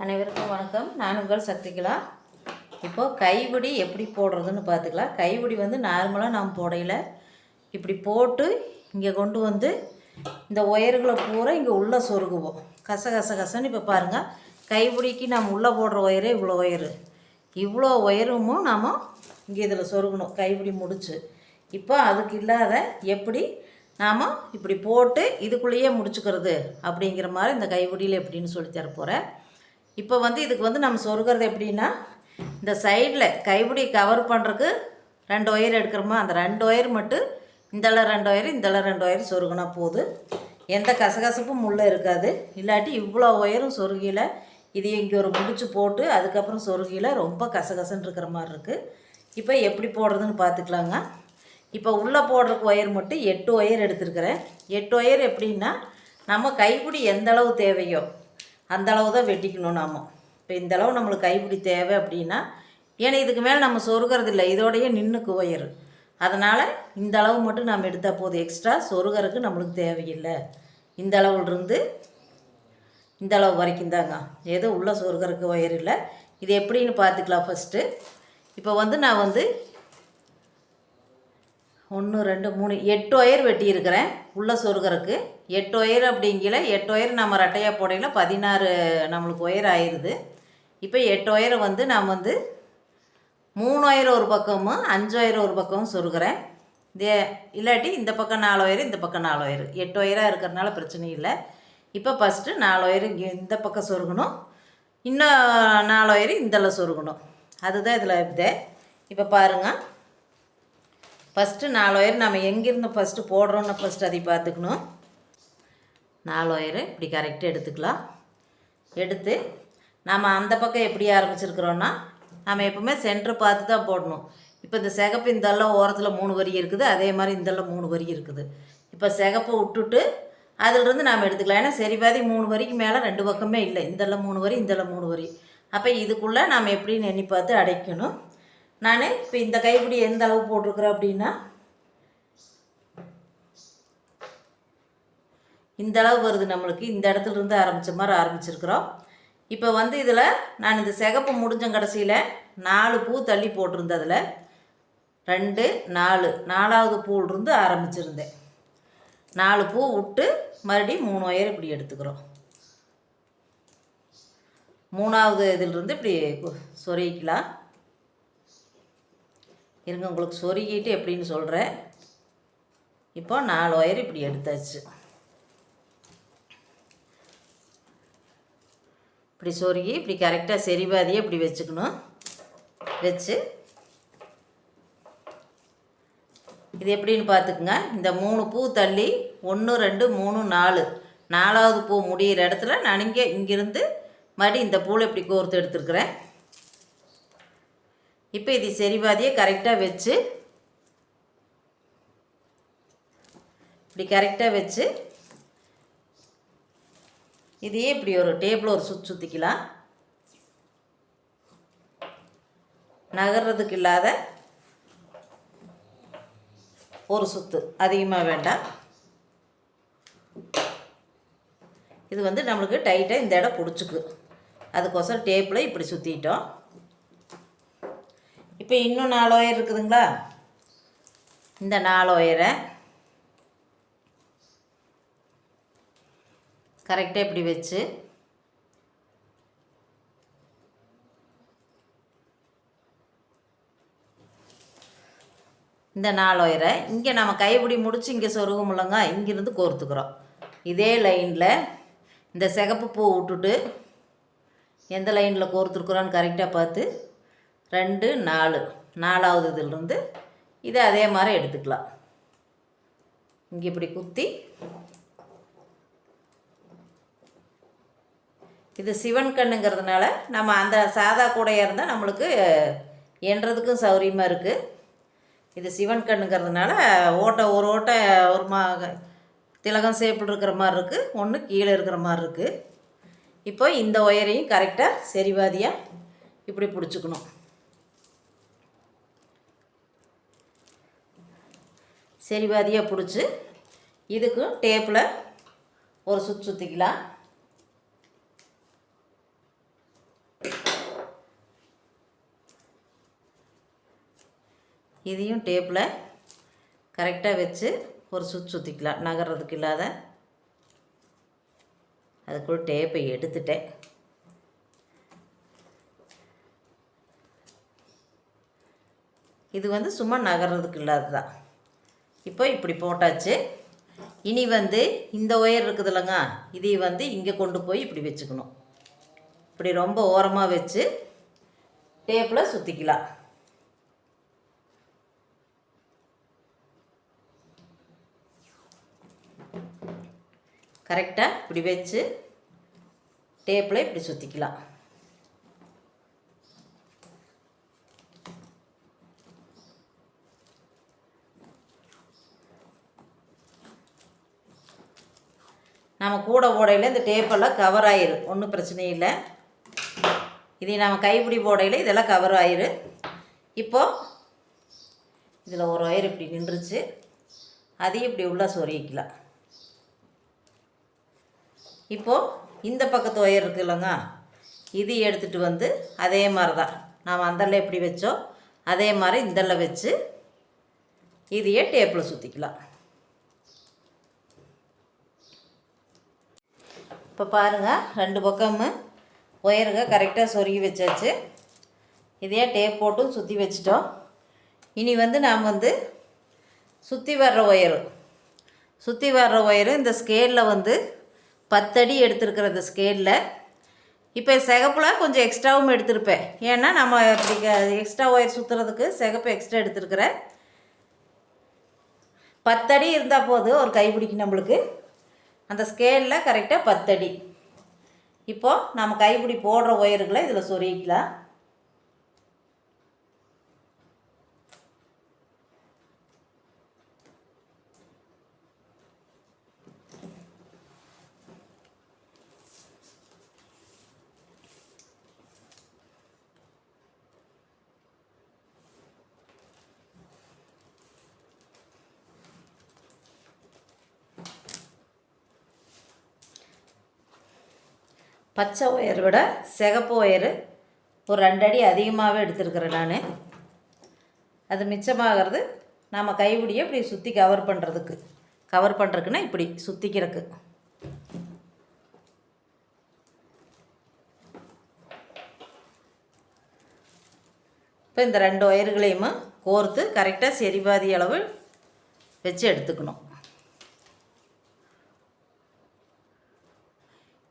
அனைவருக்கும் வணக்கம். நான் உங்கள் சக்திகலா. இப்போது கைப்பிடி எப்படி போடுறதுன்னு பார்த்துக்கலாம். கைப்பிடி வந்து நார்மலாக நாம் போடையில் இப்படி போட்டு இங்கே கொண்டு வந்து இந்த ஒயர்களை பூரா இங்கே உள்ளே சொருகுவோம். கசன்னு இப்போ பாருங்கள், கைப்பிடிக்கு நாம் உள்ளே போடுற ஒயரே இவ்வளோ ஒயரும் நாம் இங்கே இதில் சொருகணும் கைப்பிடி முடிச்சு. இப்போ அதுக்கு இல்லாத எப்படி நாம் இப்படி போட்டு இதுக்குள்ளேயே முடிச்சுக்கிறது அப்படிங்கிற மாதிரி இந்த கைப்பிடியில் எப்படின்னு சொல்லி தரப்போகிறேன். இப்போ வந்து இதுக்கு வந்து நம்ம சொருகிறது எப்படின்னா, இந்த சைடில் கைப்பிடி கவர் பண்ணுறதுக்கு 2 ஒயர் எடுக்கிறோமா, அந்த 2 ஒயர் மட்டும் இந்தளவு 2 ஒயர் இந்தளவு 2 ஒயர் சொருகினா போதும். எந்த கசகசப்பும் உள்ளே இருக்காது. இல்லாட்டி இவ்வளோ ஒயரும் சொருகியில் இது இங்கே ஒரு முடிச்சு போட்டு அதுக்கப்புறம் சொருகியில் ரொம்ப கசகசன்னு இருக்கிற மாதிரி இருக்குது. இப்போ எப்படி போடுறதுன்னு பார்த்துக்கலாங்க. இப்போ உள்ளே போடுறதுக்கு ஒயர் மட்டும் 8 ஒயர் எடுத்துருக்கிறேன். 8 ஒயர் எப்படின்னா, நம்ம கைப்பிடி எந்த அளவு தேவையோ அந்த அளவு தான் வெட்டிக்கணும். நாம் இப்போ இந்தளவு நம்மளுக்கு கைப்பிடி தேவை அப்படின்னா, ஏன்னா இதுக்கு மேலே நம்ம சொருகிறது இல்லை, இதோடையே நின்றுக்கு ஒயர். அதனால் இந்த அளவு மட்டும் நம்ம எடுத்தால் போதும். எக்ஸ்ட்ரா சொருகிறதுக்கு நம்மளுக்கு தேவையில்லை. இந்த அளவுலேருந்து இந்த அளவு வரைக்கும் தாங்க, ஏதோ உள்ளே சொருகிறதுக்கு ஒயர் இல்லை. இது எப்படின்னு பார்த்துக்கலாம். ஃபஸ்ட்டு இப்போ வந்து நான் வந்து 1 2 3 8 ஒயர் வெட்டியிருக்கிறேன் உள்ளே சொருகிறதுக்கு. 8 ஒயர் அப்படிங்கிற 8 ஒயர் நம்ம ரெட்டையாக போடையில் 16 நம்மளுக்கு ஒயர் ஆயிடுது. இப்போ 8 ஒயரை வந்து நான் வந்து 3 ஒயர் ஒரு பக்கமும் 5 ஒயர் ஒரு பக்கமும் சொருகிறேன். இல்லாட்டி இந்த பக்கம் 4 ஒயர் இந்த பக்கம் 4 ஒயர், 8 ஒயராக இருக்கிறதுனால பிரச்சனை இல்லை. இப்போ ஃபஸ்ட்டு 4 ஒயர் இங்கே இந்த பக்கம் சொருகணும், இன்னும் 4 ஒயர் இந்தளவு சொருகணும். அதுதான் இதில் இது. இப்போ பாருங்கள், ஃபஸ்ட்டு 4 ஒயர் நம்ம எங்கேருந்து ஃபஸ்ட்டு போடுறோன்னு ஃபஸ்ட்டு அதை பார்த்துக்கணும். 4 ஒயரு இப்படி கரெக்டாக எடுத்துக்கலாம். எடுத்து நம்ம அந்த பக்கம் எப்படி ஆரம்பிச்சிருக்கிறோன்னா, நம்ம எப்போவுமே சென்டர் பார்த்து தான் போடணும். இப்போ இந்த சிகப்பு இந்தெல்லாம் ஓரத்தில் 3 வரி இருக்குது, அதே மாதிரி இந்தெல்லாம் 3 வரி இருக்குது. இப்போ சிகப்பை விட்டுட்டு அதிலிருந்து நாம் எடுத்துக்கலாம். ஏன்னா சரி பாதி 3 வரிக்கு மேலே 2 பக்கமே இல்லை. இந்தெல்லாம் 3 வரி இந்தெல்லாம் 3 வரி. அப்போ இதுக்குள்ளே நாம் எப்படின்னு எண்ணி பார்த்து அடைக்கணும். நான் இப்போ இந்த கைப்பிடி எந்த அளவு போட்டிருக்கிறேன் அப்படின்னா, இந்த அளவு வருது நம்மளுக்கு. இந்த இடத்துல இருந்து ஆரம்பித்த மாதிரி ஆரம்பிச்சிருக்கிறோம். இப்போ வந்து இதில் நான் இந்த சிகப்பு முடிஞ்ச கடைசியில் 4 பூ தள்ளி போட்டிருந்தேன். அதில் 2 4 4வது பூவிலிருந்து ஆரம்பிச்சிருந்தேன். 4 பூ விட்டு மறுபடியும் 3 ஒயர் இப்படி எடுத்துக்கிறோம். 3வது இதிலிருந்து இப்படி சொருகிக்கலாம். இருங்க, உங்களுக்கு சொருகிட்டு எப்படின்னு சொல்கிறேன். இப்போ 4 ஒயர் இப்படி எடுத்தாச்சு. இப்படி சொருகி இப்படி கரெக்டாக சரிபாதியை இப்படி வச்சுக்கணும். வச்சு இது எப்படின்னு பார்த்துக்குங்க. இந்த 3 பூ தள்ளி 1 2 3 4 4வது பூ முடிகிற இடத்துல நான் இங்கிருந்து மறுபடியும் இந்த பூவில் இப்படி கோர்த்து எடுத்துருக்குறேன். இப்போ இது சரிபாதியை கரெக்டாக வச்சு இப்படி கரெக்டாக வச்சு இதையே இப்படி ஒரு டேபிள் ஒரு சுற்றிக்கலாம். நகர்றதுக்கு இல்லாத ஒரு சுற்று, அதிகமாக வேண்டாம். இது வந்து நம்மளுக்கு டைட்டாக இந்த இடம் பிடிச்சிக்கு, அதுக்கோசரம் டேப்பில் இப்படி சுற்றிட்டோம். இப்போ இன்னும் 4 ஒயர் இருக்குதுங்களா, இந்த 4 ஒயரை கரெக்டாக இப்படி வச்சு இந்த 4 ஒயரை இங்கே நம்ம கைப்பிடி முடித்து இங்கே சொருகமுள்ளங்க, இங்கேருந்து கோர்த்துக்கிறோம். இதே லைனில் இந்த சிகப்பு பூ விட்டுட்டு எந்த லைனில் கோர்த்துருக்குறோன்னு கரெக்டாக பார்த்து 2 4 4வது இதிலிருந்து இதை அதே மாதிரி எடுத்துக்கலாம். இங்கே இப்படி குத்தி இது சிவன் கண்ணுங்கிறதுனால நம்ம அந்த சாதா கூடையாக இருந்தால் நம்மளுக்கு எண்ணுறதுக்கும் சௌரியமாக இருக்குது. இது சிவன் கண்ணுங்கிறதுனால ஒரு ஓட்டை ஒரு திலகம் சேப்பில் இருக்கிற மாதிரி இருக்குது, ஒன்று கீழே இருக்கிற மாதிரி இருக்குது. இப்போ இந்த ஒயரையும் கரெக்டாக சரிவாதியாக இப்படி பிடிச்சிக்கணும். சரிவாதியாக பிடிச்சி இதுக்கும் டேப்பில் ஒரு சுற்றிக்கலாம். இதையும் டேப்பில் கரெக்டாக வச்சு ஒரு சுற்றிக்கலாம், நகர்றதுக்கு இல்லாத. அதுக்குள்ள டேப்பை எடுத்துட்டேன். இது வந்து சும்மா நகர்றதுக்கு இல்லாததான். இப்போ இப்படி போட்டாச்சு. இனி வந்து இந்த ஒயர் இருக்குது இல்லைங்க, இதை வந்து இங்கே கொண்டு போய் இப்படி வச்சுக்கணும். இப்படி ரொம்ப ஓரமாக வச்சு டேப்பில் சுற்றிக்கலாம். கரெக்டாக இப்படி வச்சு டேப்பில் இப்படி சுற்றிக்கலாம். நம்ம கூட போடையில் இந்த டேப்பெல்லாம் கவர் ஆயிரும், ஒன்றும் பிரச்சனை இல்லை. இதை நம்ம கைப்பிடி போடையில் இதெல்லாம் கவர் ஆயிரும். இப்போது இதில் ஒரு ஒயர் இப்படி நின்றுச்சு, அதையும் இப்படி உள்ளே சொருகிக்கலாம். இப்போது இந்த பக்கத்து ஒயர் இருக்குது இல்லைங்க, இது எடுத்துகிட்டு வந்து அதே மாதிரி தான் நாம் அந்தரில் எப்படி வச்சோம் அதே மாதிரி இந்தரில் வச்சு இதையே டேப்பில் சுற்றிக்கலாம். இப்போ பாருங்கள், 2 பக்கமும் ஒயருங்க கரெக்டாக சொருகி வச்சாச்சு. இதையே டேப் போட்டும் சுற்றி வச்சிட்டோம். இனி வந்து நாம் வந்து சுற்றி வர்ற ஒயரு இந்த ஸ்கேலில் வந்து 10 அடி எடுத்துருக்கிற இந்த ஸ்கேலில் இப்போ சிகப்பில் கொஞ்சம் எக்ஸ்ட்ராவும் எடுத்திருப்பேன். ஏன்னா நம்ம இப்படி எக்ஸ்ட்ரா ஒயர் சுற்றுறதுக்கு சிகப்பு எக்ஸ்ட்ரா எடுத்துருக்கிறேன். 10 அடி இருந்தால் போதும் ஒரு கைப்பிடிக்கு நம்மளுக்கு. அந்த ஸ்கேலில் கரெக்டாக 10 அடி. இப்போது நம்ம கைப்பிடி போடுற ஒயருகளை இதில் சொருகிக்கலாம். பச்சை ஒயரை விட சிகப்பு ஒயரு ஒரு 2 அடி அதிகமாகவே எடுத்துருக்கிறேன் நான். அது மிச்சமாகிறது நம்ம கைப்பிடியை இப்படி சுற்றி கவர் பண்ணுறதுக்குன்னா இப்படி சுற்றிக்கிறதுக்கு. இப்போ இந்த 2 ஒயர்களையும் கோர்த்து கரெக்டாக சரிபாதி அளவு வச்சு எடுத்துக்கணும்.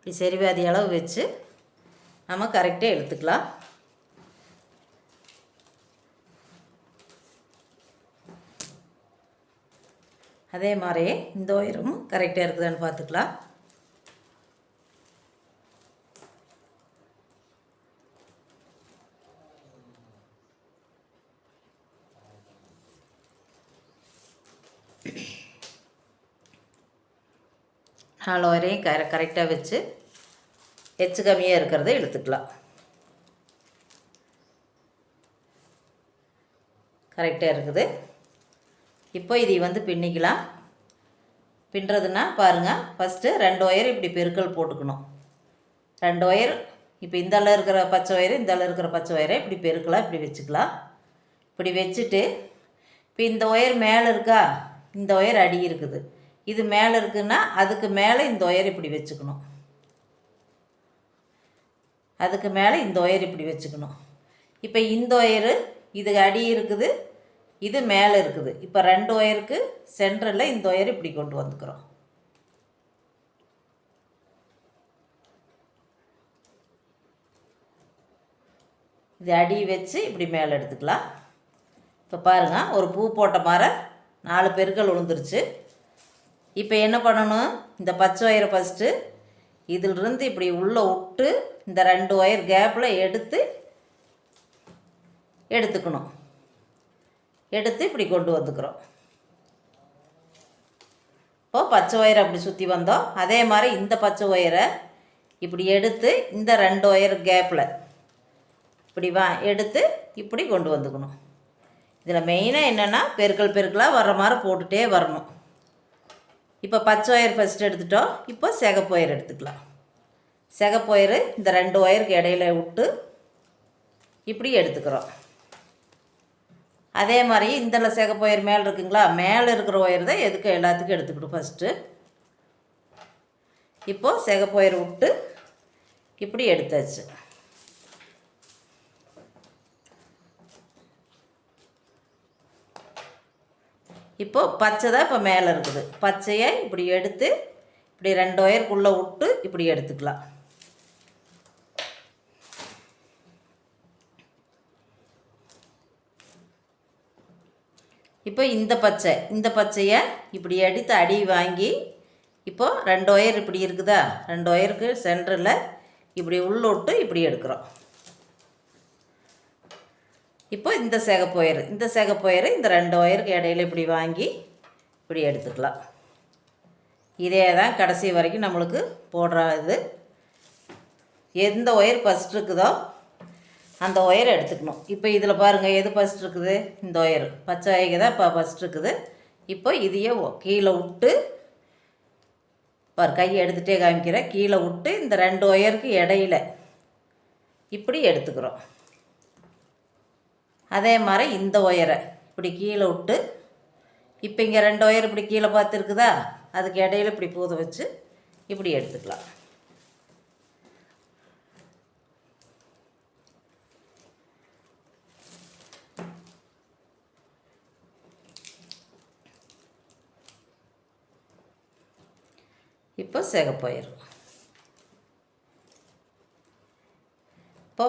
இப்படி சரிபாதி அளவு வச்சு நம்ம கரெக்டாக எடுத்துக்கலாம். அதே மாதிரியே இந்த ஒயரும் கரெக்டாக இருக்குதான்னு பார்த்துக்கலாம். நாலு ஒயரையும் கரெக்டாக வச்சு எச்சு கம்மியாக இருக்கிறத எடுத்துக்கலாம். கரெக்டாக இருக்குது. இப்போ இதை வந்து பின்னிக்கலாம். பின்னுறதுன்னா பாருங்கள், ஃபஸ்ட்டு 2 ஒயர் இப்படி பெருக்கல் போட்டுக்கணும். 2 ஒயர் இப்போ இந்தால இருக்கிற பச்சை ஒயரு இந்தால இருக்கிற பச்சை ஒயரை இப்படி பெருக்கலாம், இப்படி வச்சுக்கலாம். இப்படி வச்சுட்டு இப்போ இந்த ஒயர் மேலே இருக்கா, இந்த ஒயர் அடி இருக்குது, இது மேலே இருக்குன்னா அதுக்கு மேலே இந்த ஒயர் இப்படி வச்சுக்கணும். அதுக்கு மேலே இந்த ஒயர் இப்படி வச்சுக்கணும். இப்போ இந்த ஒயரு இது அடி இருக்குது, இது மேலே இருக்குது. இப்போ 2 ஒயருக்கு சென்டரில் இந்த ஒயர் இப்படி கொண்டு வந்துக்கிறோம். இது அடி வச்சு இப்படி மேலே எடுத்துக்கலாம். இப்போ பாருங்கள், ஒரு பூ போட்ட மாதிரி 4 பெருக்கல் விழுந்துருச்சு. இப்போ என்ன பண்ணணும், இந்த பச்சை ஒயரை ஃபஸ்ட்டு இதிலிருந்து இப்படி உள்ளே விட்டு இந்த 2 ஒயர் கேப்பில் எடுத்துக்கணும். எடுத்து இப்படி கொண்டு வந்துக்கிறோம். இப்போது பச்சை ஒயரை அப்படி சுற்றி வந்தோம். அதே மாதிரி இந்த பச்சை ஒயரை இப்படி எடுத்து இந்த 2 ஒயர் கேப்பில் இப்படி எடுத்து இப்படி கொண்டு வந்துக்கணும். இதில் மெயினாக என்னென்னா பெருக்கலாக வர்ற மாதிரி போட்டுகிட்டே வரணும். இப்போ பச்சை ஒயர் ஃபஸ்ட்டு எடுத்துட்டோம். இப்போ சிகப்பு ஒயர் எடுத்துக்கலாம். சிகப்பு ஒயரு இந்த 2 ஒயருக்கு இடையில விட்டு இப்படி எடுத்துக்கிறோம். அதே மாதிரி இந்த சிகப்பு ஒயர் மேலே இருக்குங்களா, மேலே இருக்கிற ஒயர் தான் எதுக்கு எல்லாத்துக்கும் எடுத்துக்கிட்டு ஃபஸ்ட்டு. இப்போது சிகப்பு ஒயர் விட்டு இப்படி எடுத்தாச்சு. இப்போது பச்சை தான் இப்போ மேலே இருக்குது. பச்சையை இப்படி எடுத்து இப்படி 2 ஒயருக்குள்ளே விட்டு இப்படி எடுத்துக்கலாம். இப்போ இந்த பச்சையை இப்படி எடுத்து அடி வாங்கி இப்போது 2 ஒயர் இப்படி இருக்குதா, 2 ஒயருக்கு சென்டரில் இப்படி உள்ளோட்டு இப்படி எடுக்கிறோம். இப்போ இந்த சிகப்பு ஒயர் இந்த 2 ஒயருக்கு இடையில இப்படி வாங்கி இப்படி எடுத்துக்கலாம். இதே தான் கடைசி வரைக்கும் நம்மளுக்கு போடுற இது. எந்த ஒயர் ஃபஸ்ட் இருக்குதோ அந்த ஒயரை எடுத்துக்கணும். இப்போ இதில் பாருங்கள், எது ஃபஸ்ட் இருக்குது, இந்த ஒயர் பச்சை ஒயர் தான் இப்போ ஃபஸ்ட் இருக்குது. இப்போ இதையே கீழே விட்டு கையை எடுத்துகிட்டே காமிக்கிறேன். கீழே விட்டு இந்த 2 ஒயருக்கு இடையில இப்படி எடுத்துக்கிறோம். அதே மாதிரி இந்த ஒயரை இப்படி கீழே விட்டு இப்போ இங்கே 2 ஒயர் இப்படி கீழே பார்த்துருக்குதா, அதுக்கு இடையில இப்படி பூத வச்சு இப்படி எடுத்துக்கலாம். இப்போ சிகப்பு ஒயர், இப்போ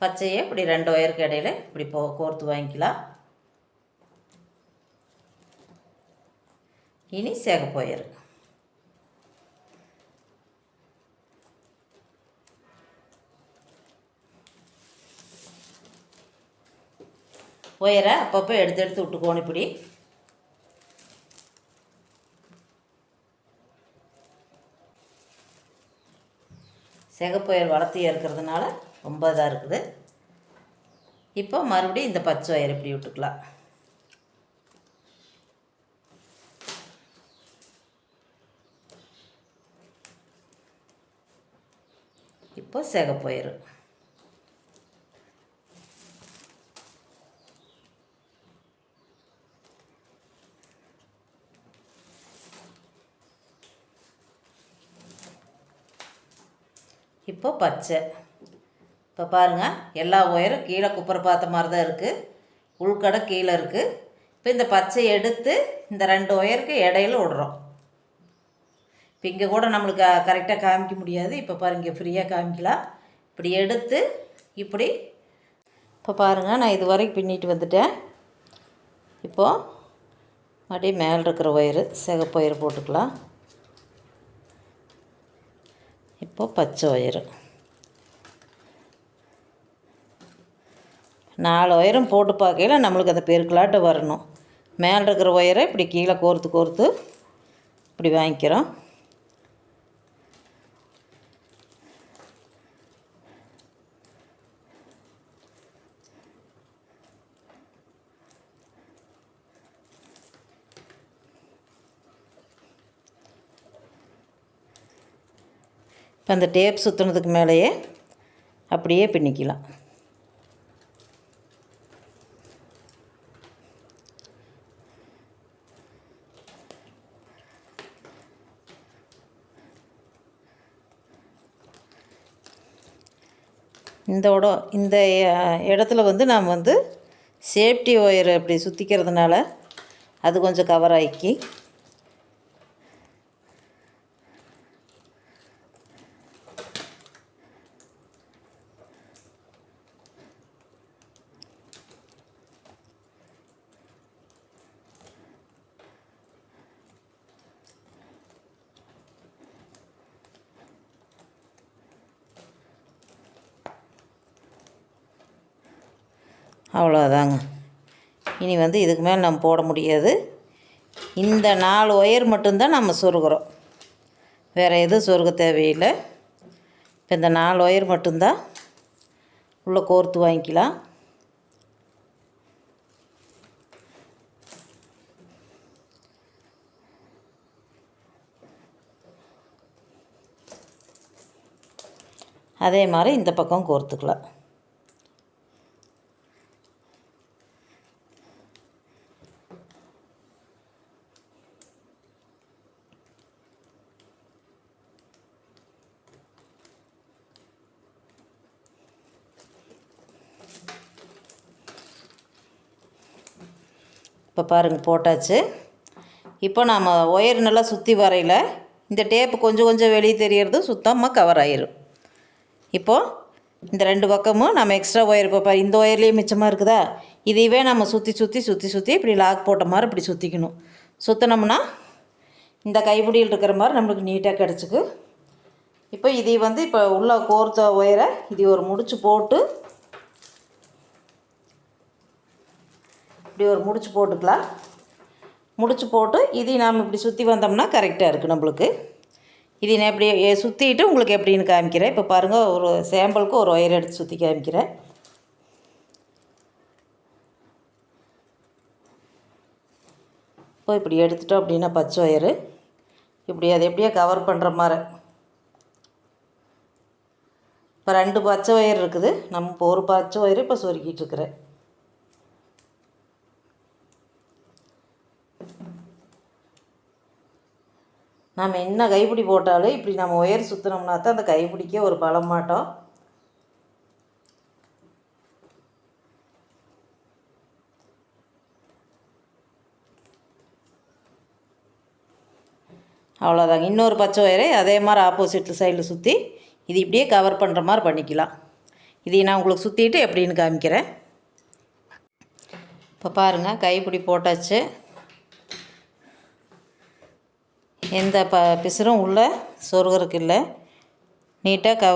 பச்சையை இப்படி 2 ஒயருக்கு இடையில இப்படி கோர்த்து வாங்கிக்கலாம். இனி சிகப்பு ஒயர், ஒயரை அப்பப்போ எடுத்து விட்டுக்கோணும். இப்படி சிகப்பு ஒயர் வளர்த்தியாக இருக்கிறதுனால ரொம்ப இதாக இருக்குது. இப்போ மறுபடியும் இந்த பச்சை ஒயர் இப்படி விட்டுக்கலாம். இப்போ சிகப்பு ஒயர், இப்போ பச்சை. இப்போ பாருங்கள், எல்லா ஒயரும் கீழே குப்புற பார்த்த மாதிரி தான் இருக்குது, உள்கடை கீழே இருக்குது. இப்போ இந்த பச்சையை எடுத்து இந்த 2 ஒயருக்கு இடையில விடுறோம். இப்போ இங்கே கூட நம்மளுக்கு கரெக்டாக காமிக்க முடியாது. இப்போ பாருங்கள், ஃப்ரீயாக காமிக்கலாம். இப்படி எடுத்து இப்படி இப்போ பாருங்கள், நான் இது வரைக்கும் பின்னிட்டு வந்துட்டேன். இப்போது மறுபடியும் மேலே இருக்கிற ஒயரு சிகப்பு ஒயர் போட்டுக்கலாம். இப்போது பச்சை ஒயரு 4 ஒயரும் போட்டு பார்க்கையில் நம்மளுக்கு அந்த பெருக்கலாட்ட வரணும். மேலே இருக்கிற ஒயரை இப்படி கீழே கோர்த்து இப்படி வாங்கிக்கிறோம். இப்போ அந்த டேப் சுற்றுனதுக்கு மேலேயே அப்படியே பின்னிக்கலாம். இந்த இடத்துல நாம் சேஃப்டி ஒயரை அப்படி சுற்றிக்கிறதுனால அது கொஞ்சம் கவர் ஆக்கி அவ்வளோதாங்க. இனி இதுக்கு மேலே நம்ம போட முடியாது. இந்த 4 ஒயர் மட்டும்தான் நம்ம சொருகிறோம், வேறு எதுவும் சொருக தேவையில்லை. இப்போ இந்த 4 ஒயர் மட்டும்தான் உள்ளே கோர்த்து வாங்கிக்கலாம். அதே மாதிரி இந்த பக்கம் கோர்த்துக்கலாம். இப்போ பாருங்கள் போட்டாச்சு. இப்போ நாம் ஒயர் நல்லா சுற்றி வரையில் இந்த டேப்பு கொஞ்சம் கொஞ்சம் வெளியே தெரியறது சுத்தமாக கவர் ஆயிரும். இப்போது இந்த 2 பக்கமும் நம்ம எக்ஸ்ட்ரா ஒயர் இப்போ இந்த ஒயர்லேயே மிச்சமாக இருக்குதா, இதையவே நம்ம சுற்றி சுற்றி சுற்றி சுற்றி இப்படி லாக் போட்ட மாதிரி இப்படி சுற்றிக்கணும். சுற்றினோம்னா இந்த கைப்பிடியில் இருக்கிற மாதிரி நம்மளுக்கு நீட்டாக கிடச்சிக்கு. இப்போ இதை வந்து இப்போ உள்ள கோர்த்த ஒயரை இது ஒரு முடிச்சு போட்டு இப்படி ஒரு முடிச்சு போட்டுக்கலாம். முடிச்சு போட்டு இதை நாம் இப்படி சுற்றி வந்தோம்னா கரெக்டாக இருக்குது நம்மளுக்கு. இதை நான் இப்படி சுற்றிட்டு உங்களுக்கு எப்படின்னு காமிக்கிறேன். இப்போ பாருங்கள், ஒரு சாம்பிளுக்கு ஒரு ஒயர் எடுத்து சுற்றி காமிக்கிறேன். இப்போ இப்படி எடுத்துட்டோம் அப்படின்னா பச்சை ஒயரு இப்படி அதை எப்படியே கவர் பண்ணுற மாதிரி. இப்போ 2 பச்சை ஒயர் இருக்குது. நம்ம இப்போ ஒரு பச்சை ஒயரு இப்போ சொருக்கிட்டு இருக்கிறேன். நாம் என்ன கைப்பிடி போட்டாலும் இப்படி நம்ம ஒயர் சுற்றினோம்னா தான் அந்த கைப்பிடிக்கே ஒரு பலம் மாட்டோம். அவ்வளோதாங்க. இன்னொரு பச்சை ஒயரை அதே மாதிரி ஆப்போசிட் சைடில் சுற்றி இது இப்படியே கவர் பண்ணுற மாதிரி பண்ணிக்கலாம். இதை நான் உங்களுக்கு சுற்றிட்டு எப்படின்னு காமிக்கிறேன். இப்போ பாருங்கள், கைப்பிடி போட்டாச்சு. எந்த பிசுறும் உள்ளே சொருகிறதுக்கு இல்லை. நீட்டாக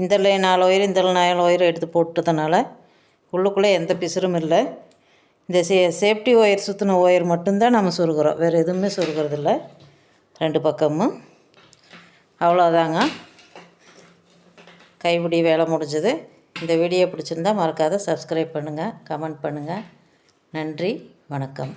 இந்த 4 ஒயர் இந்த 4 ஒயர் எடுத்து போட்டதுனால உள்ளுக்குள்ளே எந்த பிசுறும் இல்லை. இந்த சேஃப்டி ஒயர் சுற்றின ஒயர் மட்டும்தான் நம்ம சொருகிறோம், வேறு எதுவுமே சொருகிறதில்ல 2 பக்கமும். அவ்வளோதாங்க, கைப்பிடி வேலை முடிஞ்சது. இந்த வீடியோ பிடிச்சிருந்தால் மறக்காத சப்ஸ்கிரைப் பண்ணுங்கள், கமெண்ட் பண்ணுங்கள். நன்றி, வணக்கம்.